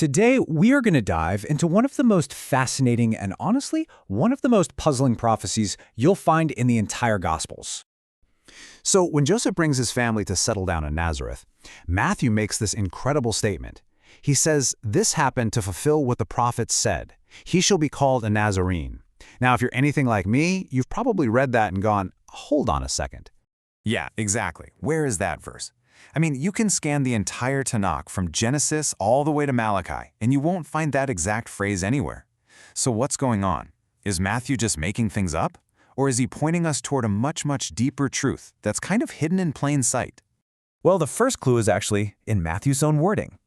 Today, we are going to dive into one of the most fascinating and honestly, one of the most puzzling prophecies you'll find in the entire Gospels. So when Joseph brings his family to settle down in Nazareth, Matthew makes this incredible statement. He says, "This happened to fulfill what the prophets said. He shall be called a Nazarene." Now, if you're anything like me, you've probably read that and gone, hold on a second. Yeah, exactly. Where is that verse? I mean, you can scan the entire Tanakh from Genesis all the way to Malachi, and you won't find that exact phrase anywhere. So what's going on? Is Matthew just making things up? Or is he pointing us toward a much, much deeper truth that's kind of hidden in plain sight? Well, the first clue is actually in Matthew's own wording.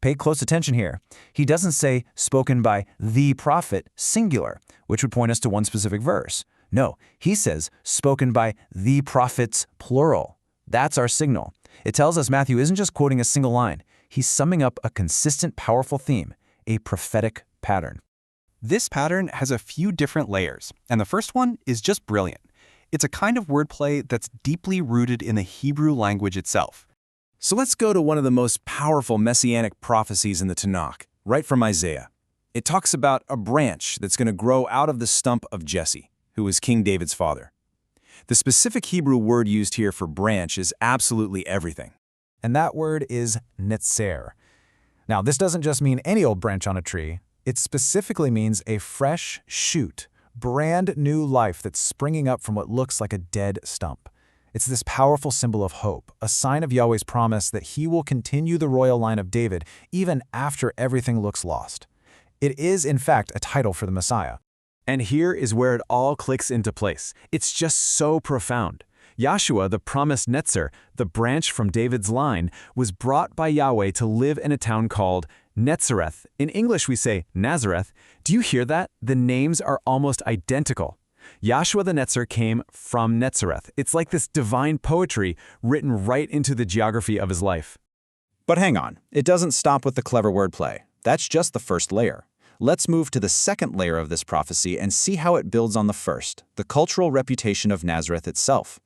Pay close attention here. He doesn't say spoken by the prophet, singular, which would point us to one specific verse. No, he says spoken by the prophets, plural. That's our signal. It tells us Matthew isn't just quoting a single line. He's summing up a consistent, powerful theme, a prophetic pattern. This pattern has a few different layers, and the first one is just brilliant. It's a kind of wordplay that's deeply rooted in the Hebrew language itself. So let's go to one of the most powerful messianic prophecies in the Tanakh, right from Isaiah. It talks about a branch that's going to grow out of the stump of Jesse, who was King David's father. The specific Hebrew word used here for branch is absolutely everything. And that word is netzer. Now, this doesn't just mean any old branch on a tree. It specifically means a fresh shoot, brand new life that's springing up from what looks like a dead stump. It's this powerful symbol of hope, a sign of Yahweh's promise that he will continue the royal line of David even after everything looks lost. It is, in fact, a title for the Messiah. And here is where it all clicks into place. It's just so profound. Yahshua, the promised Netzer, the branch from David's line, was brought by Yahweh to live in a town called Netzareth. In English, we say Nazareth. Do you hear that? The names are almost identical. Yahshua the Netzer came from Netzareth. It's like this divine poetry written right into the geography of his life. But hang on, it doesn't stop with the clever wordplay. That's just the first layer. Let's move to the second layer of this prophecy and see how it builds on the first, the cultural reputation of Nazareth itself.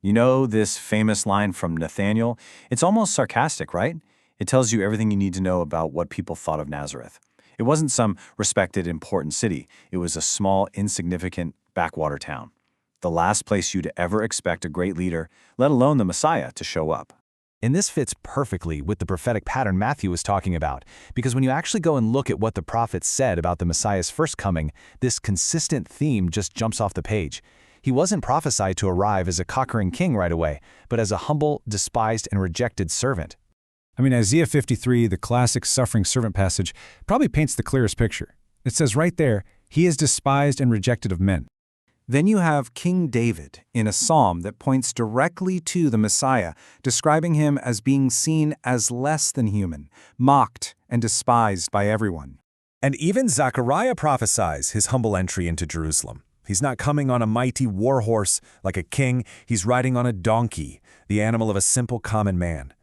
You know this famous line from Nathaniel? It's almost sarcastic, right? It tells you everything you need to know about what people thought of Nazareth. It wasn't some respected, important city. It was a small, insignificant backwater town. The last place you'd ever expect a great leader, let alone the Messiah, to show up. And this fits perfectly with the prophetic pattern Matthew was talking about, because when you actually go and look at what the prophets said about the Messiah's first coming, this consistent theme just jumps off the page. He wasn't prophesied to arrive as a conquering king right away, but as a humble, despised, and rejected servant. I mean, Isaiah 53, the classic suffering servant passage, probably paints the clearest picture. It says right there, he is despised and rejected of men. Then you have King David in a psalm that points directly to the Messiah, describing him as being seen as less than human, mocked and despised by everyone. And even Zechariah prophesies his humble entry into Jerusalem. He's not coming on a mighty war horse like a king, he's riding on a donkey, the animal of a simple common man.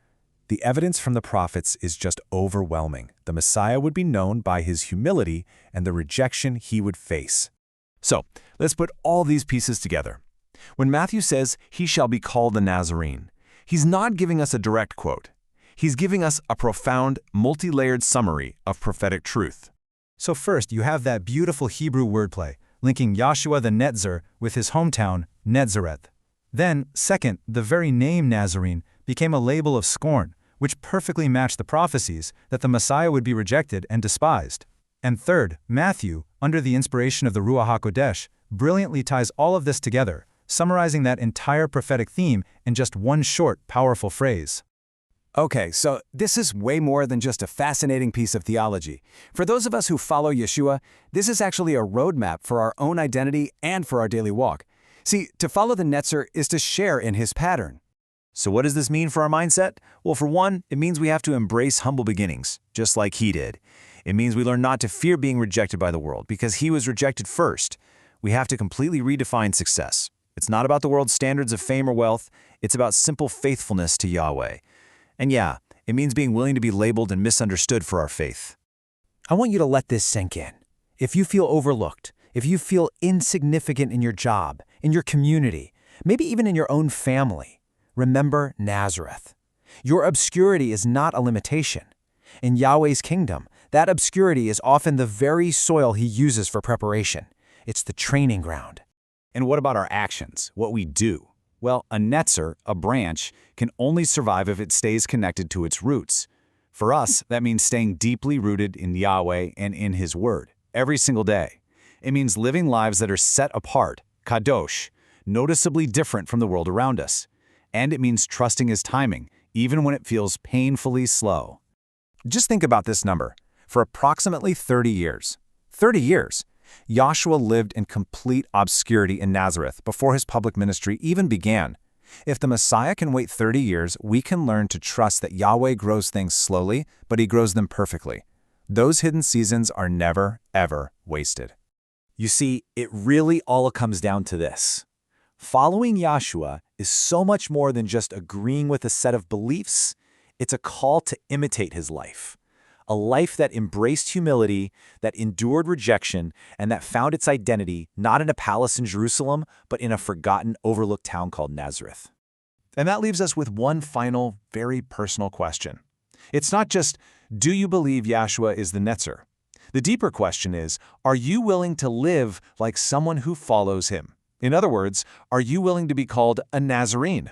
The evidence from the prophets is just overwhelming. The Messiah would be known by his humility and the rejection he would face. So, let's put all these pieces together. When Matthew says, he shall be called the Nazarene, he's not giving us a direct quote. He's giving us a profound, multi-layered summary of prophetic truth. So first, you have that beautiful Hebrew wordplay, linking Yahshua the Netzer with his hometown, Nazareth. Then, second, the very name Nazarene became a label of scorn, which perfectly matched the prophecies that the Messiah would be rejected and despised. And third, Matthew, under the inspiration of the Ruach HaKodesh, brilliantly ties all of this together, summarizing that entire prophetic theme in just one short, powerful phrase. Okay, so this is way more than just a fascinating piece of theology. For those of us who follow Yeshua, this is actually a roadmap for our own identity and for our daily walk. See, to follow the Netzer is to share in his pattern. So what does this mean for our mindset? Well, for one, it means we have to embrace humble beginnings, just like he did. It means we learn not to fear being rejected by the world, because he was rejected first. We have to completely redefine success. It's not about the world's standards of fame or wealth. It's about simple faithfulness to Yahweh. And yeah, it means being willing to be labeled and misunderstood for our faith. I want you to let this sink in. If you feel overlooked, if you feel insignificant in your job, in your community, maybe even in your own family, remember Nazareth. Your obscurity is not a limitation. In Yahweh's kingdom, That obscurity is often the very soil he uses for preparation. It's the training ground. And what about our actions, what we do? Well, a netzer, a branch, can only survive if it stays connected to its roots. For us, that means staying deeply rooted in Yahweh and in His Word, every single day. It means living lives that are set apart, kadosh, noticeably different from the world around us. And it means trusting His timing, even when it feels painfully slow. Just think about this number. For approximately 30 years, 30 years, Joshua lived in complete obscurity in Nazareth before his public ministry even began. If the Messiah can wait 30 years, we can learn to trust that Yahweh grows things slowly, but He grows them perfectly. Those hidden seasons are never, ever wasted. You see, it really all comes down to this. Following Yahshua is so much more than just agreeing with a set of beliefs. It's a call to imitate His life. A life that embraced humility, that endured rejection, and that found its identity not in a palace in Jerusalem, but in a forgotten, overlooked town called Nazareth. And that leaves us with one final, very personal question. It's not just, do you believe Yahshua is the Netzer? The deeper question is, are you willing to live like someone who follows Him? In other words, are you willing to be called a Nazarene?